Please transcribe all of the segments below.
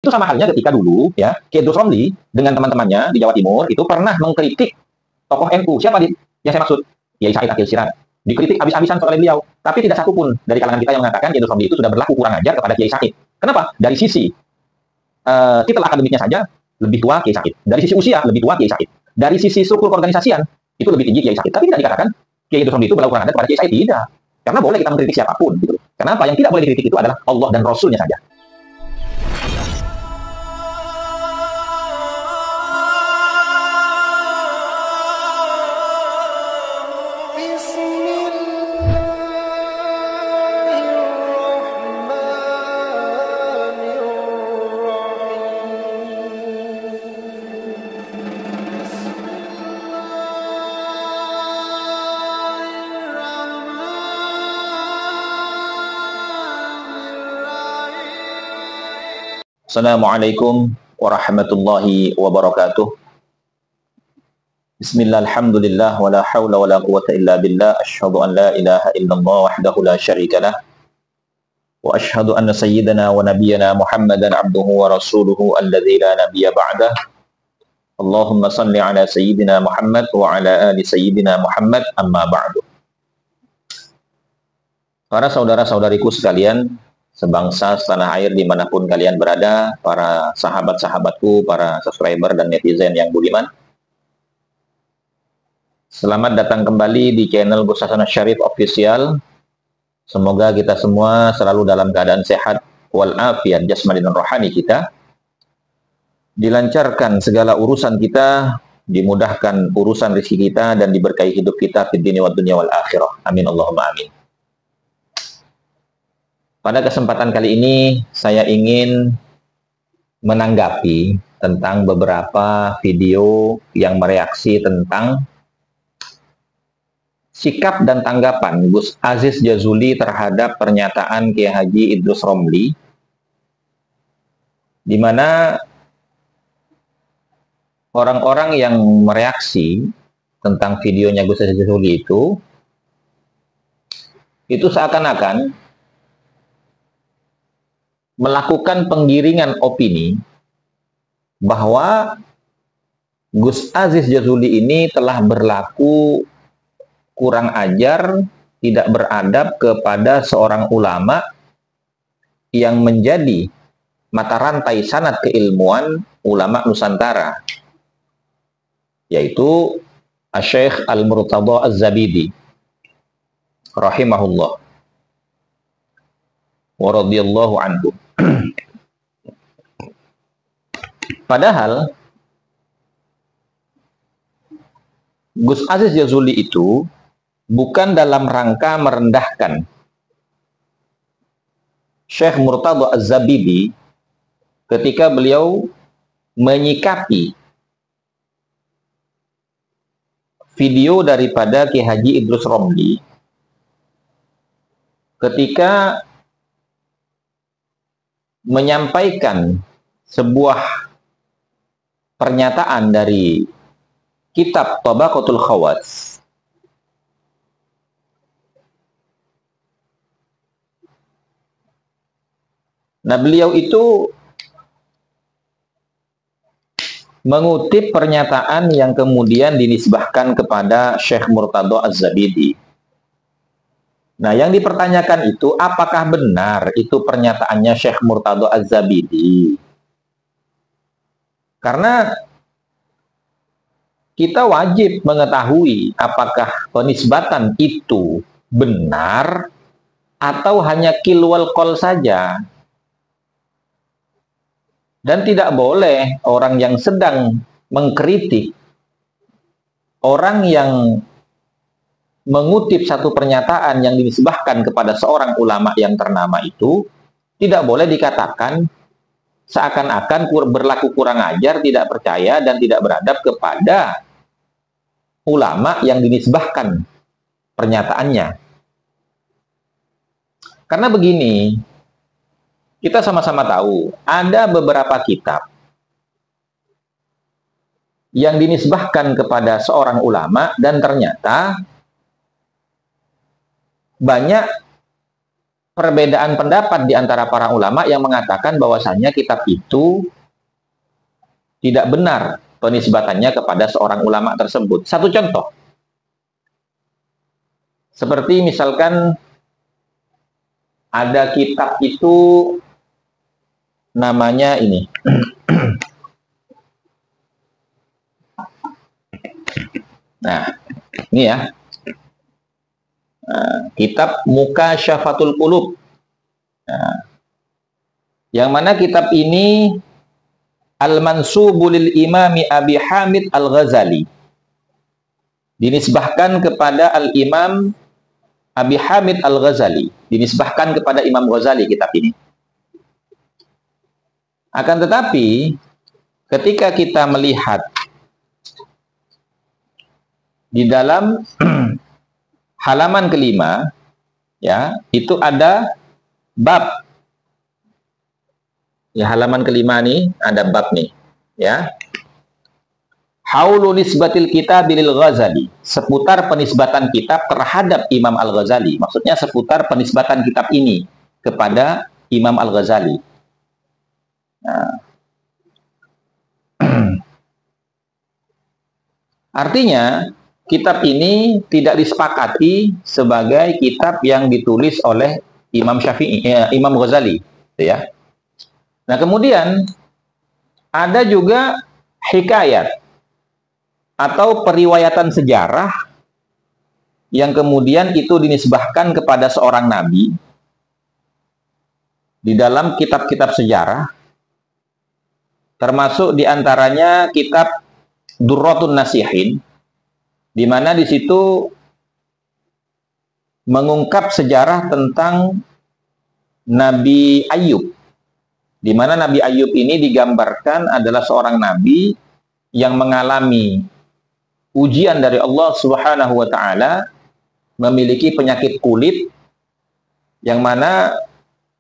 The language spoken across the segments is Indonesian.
Itu sama halnya ketika dulu ya Kiai Idrus Romli dengan teman-temannya di Jawa Timur itu pernah mengkritik tokoh NU. Siapa yang saya maksud? Kiai Said Akil Siraj. Dikritik habis-habisan oleh beliau, tapi tidak satupun dari kalangan kita yang mengatakan Kiai Idrus Romli itu sudah berlaku kurang ajar kepada Kiai Said. Kenapa? Dari sisi titel akademiknya saja lebih tua Kiai Said. Dari sisi usia lebih tua Kiai Said. Dari sisi struktur organisasian itu lebih tinggi Kiai Said. Tapi tidak dikatakan Kiai Idrus Romli itu berlaku kurang ajar kepada Kiai Said. Tidak. Karena boleh kita mengkritik siapapun. Gitu. Kenapa? Yang tidak boleh dikritik itu adalah Allah dan Rasulnya saja. Assalamualaikum warahmatullahi wabarakatuh. Bismillah, alhamdulillah, wa la hawla wa la quwata illa billah. Asyhadu an la ilaha illallah wahdahu la syarika lah. Wa asyhadu anna sayyidana wa nabiyyana Muhammadan abduhu wa rasuluhu alladzi la nabiyya ba'dah. Allahumma salli ala sayyidina Muhammad wa ala ali sayyidina Muhammad, amma ba'du. Para saudara-saudariku sekalian, sebangsa setanah air dimanapun kalian berada, para sahabat-sahabatku, para subscriber dan netizen yang budiman, selamat datang kembali di channel Gus Hasan Asy-Syarif Official. Semoga kita semua selalu dalam keadaan sehat walafiat jasmani dan rohani kita, dilancarkan segala urusan kita, dimudahkan urusan rezeki kita, dan diberkahi hidup kita fid dunya wad dunya wal akhirah. Amin Allahumma amin. Pada kesempatan kali ini, saya ingin menanggapi tentang beberapa video yang mereaksi tentang sikap dan tanggapan Gus Aziz Jazuli terhadap pernyataan Kiai Haji Idrus Romli, di mana orang-orang yang mereaksi tentang videonya Gus Aziz Jazuli itu seakan-akan melakukan penggiringan opini bahwa Gus Aziz Jazuli ini telah berlaku kurang ajar, tidak beradab kepada seorang ulama yang menjadi mata rantai sanad keilmuan ulama Nusantara, yaitu Asy-Syaikh Al-Murtadha Az-Zabidi rahimahullah wa radhiyallahu anhu. Padahal Gus Aziz Jazuli itu bukan dalam rangka merendahkan Syekh Murtadha Az-Zabidi ketika beliau menyikapi video daripada Kiai Haji Idrus Romli ketika menyampaikan sebuah pernyataan dari kitab Tabaqatul Khawas. Nah, beliau itu mengutip pernyataan yang kemudian dinisbahkan kepada Syekh Murtadha Az-Zabidi. Nah, yang dipertanyakan itu, apakah benar itu pernyataannya Syekh Murtadha Az-Zabidi? Karena kita wajib mengetahui apakah penisbatan itu benar atau hanya kilwal qol saja. Dan tidak boleh orang yang sedang mengkritik, orang yang mengutip satu pernyataan yang dinisbahkan kepada seorang ulama yang ternama itu, tidak boleh dikatakan seakan-akan berlaku kurang ajar, tidak percaya, dan tidak beradab kepada ulama yang dinisbahkan pernyataannya. Karena begini, kita sama-sama tahu, ada beberapa kitab yang dinisbahkan kepada seorang ulama dan ternyata banyak perbedaan pendapat di antara para ulama yang mengatakan bahwasanya kitab itu tidak benar penisbatannya kepada seorang ulama tersebut. Satu contoh, seperti misalkan ada kitab itu namanya ini. Nah, ini ya. Kitab Mukasyafatul Qulub. Nah, yang mana kitab ini Al-Mansubu lil Imami Abi Hamid Al-Ghazali. Dinisbahkan kepada Al-Imam Abi Hamid Al-Ghazali. Dinisbahkan kepada Imam Ghazali kitab ini. Akan tetapi, ketika kita melihat di dalam halaman kelima, ya, itu ada bab. Ya, halaman kelima nih ada bab nih, ya. Haulu nisbatil kitab lil Ghazali, seputar penisbatan kitab terhadap Imam Al-Ghazali. Maksudnya seputar penisbatan kitab ini kepada Imam Al-Ghazali. Nah. Artinya kitab ini tidak disepakati sebagai kitab yang ditulis oleh Imam Syafi'i, Imam Ghazali, ya. Nah, kemudian ada juga hikayat atau periwayatan sejarah yang kemudian itu dinisbahkan kepada seorang nabi di dalam kitab-kitab sejarah, termasuk diantaranya kitab Durratun Nasihin, di mana di situ mengungkap sejarah tentang Nabi Ayub, di mana Nabi Ayub ini digambarkan adalah seorang nabi yang mengalami ujian dari Allah Subhanahu wa taala, memiliki penyakit kulit yang mana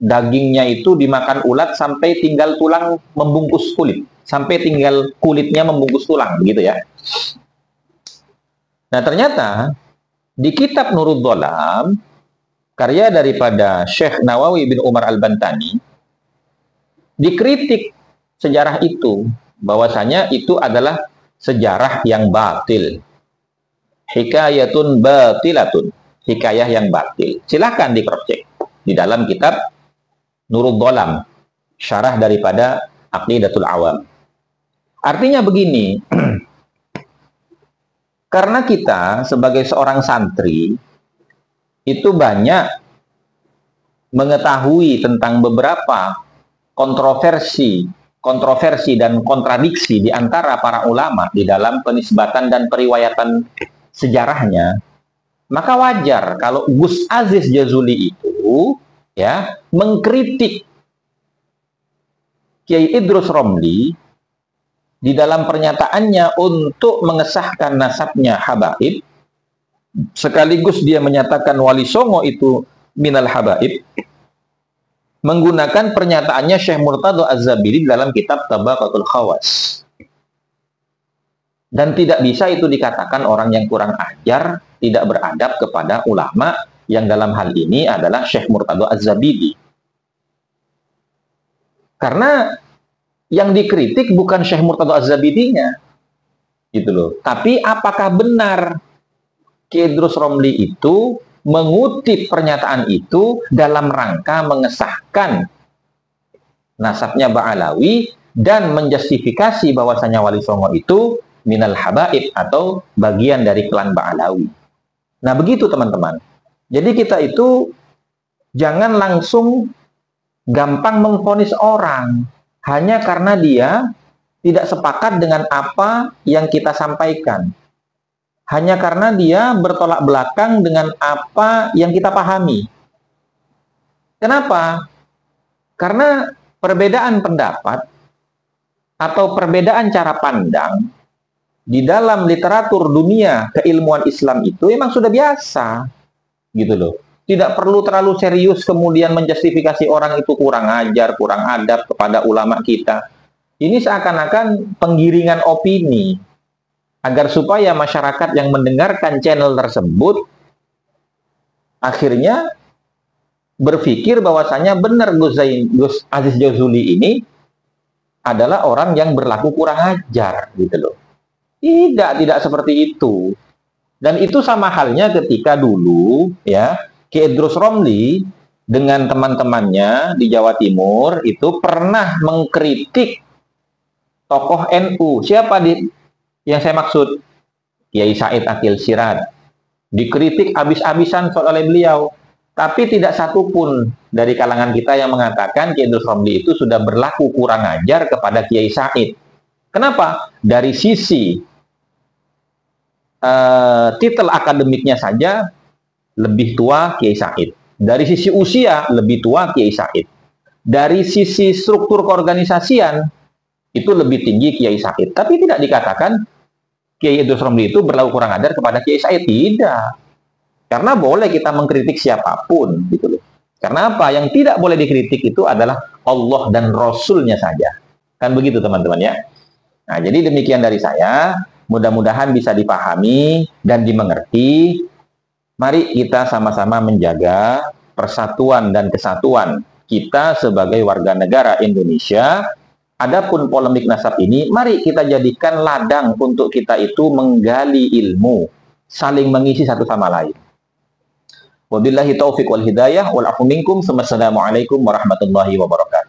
dagingnya itu dimakan ulat sampai tinggal tulang membungkus kulit, sampai tinggal kulitnya membungkus tulang, begitu ya. Nah, ternyata di kitab Nurul Dhalam, karya daripada Syekh Nawawi bin Umar Al-Bantani, dikritik sejarah itu, bahwasanya itu adalah sejarah yang batil. Hikayatun batilatun, hikayah yang batil. Silahkan di cross check di dalam kitab Nurul Dhalam, syarah daripada Aqidatul Awam. Artinya begini, karena kita sebagai seorang santri itu banyak mengetahui tentang beberapa kontroversi dan kontradiksi di antara para ulama di dalam penisbatan dan periwayatan sejarahnya, maka wajar kalau Gus Aziz Jazuli itu, ya, mengkritik Kiai Idrus Romli di dalam pernyataannya untuk mengesahkan nasabnya habaib, sekaligus dia menyatakan Wali Songo itu minal habaib, menggunakan pernyataannya Syekh Murtadho Az-Zabidi dalam kitab Tabaqatul Khawas. Dan tidak bisa itu dikatakan orang yang kurang ajar, tidak beradab kepada ulama, yang dalam hal ini adalah Syekh Murtadho Az-Zabidi. Karena yang dikritik bukan Syekh Murtadho Az-Zabidinya, gitu loh. Tapi apakah benar Kiai Idrus Romli itu mengutip pernyataan itu dalam rangka mengesahkan nasabnya Ba'alawi dan menjustifikasi bahwasanya Wali Songo itu minal habaib atau bagian dari klan Ba'alawi. Nah, begitu teman-teman. Jadi kita itu jangan langsung gampang memvonis orang hanya karena dia tidak sepakat dengan apa yang kita sampaikan. Hanya karena dia bertolak belakang dengan apa yang kita pahami. Kenapa? Karena perbedaan pendapat atau perbedaan cara pandang di dalam literatur dunia keilmuan Islam itu memang sudah biasa, gitu loh. Tidak perlu terlalu serius kemudian menjustifikasi orang itu kurang ajar, kurang adab kepada ulama kita. Ini seakan-akan penggiringan opini, agar supaya masyarakat yang mendengarkan channel tersebut akhirnya berpikir bahwasanya benar Gus Aziz Jazuli ini adalah orang yang berlaku kurang ajar gitu loh. Tidak seperti itu. Dan itu sama halnya ketika dulu ya Ki Idrus Romli dengan teman-temannya di Jawa Timur itu pernah mengkritik tokoh NU. Siapa yang saya maksud? Kiai Said Akil Siraj. Dikritik habis-habisan oleh beliau. Tapi tidak satupun dari kalangan kita yang mengatakan Ki Idrus Romli itu sudah berlaku kurang ajar kepada Kiai Said. Kenapa? Dari sisi titel akademiknya saja lebih tua Kiai Said. Dari sisi usia lebih tua Kiai Said. Dari sisi struktur keorganisasian itu lebih tinggi Kiai Said. Tapi tidak dikatakan Kiai Idrus Romli itu berlaku kurang ajar kepada Kiai Said. Tidak. Karena boleh kita mengkritik siapapun gitu loh. Karena apa? Yang tidak boleh dikritik itu adalah Allah dan Rasulnya saja. Kan begitu teman-teman ya. Nah, jadi demikian dari saya. Mudah-mudahan bisa dipahami dan dimengerti. Mari kita sama-sama menjaga persatuan dan kesatuan kita sebagai warga negara Indonesia. Adapun polemik nasab ini, mari kita jadikan ladang untuk kita itu menggali ilmu, saling mengisi satu sama lain. Wabillahi taufiq wal hidayah wal afu minkum. Wassalamualaikum warahmatullahi wabarakatuh.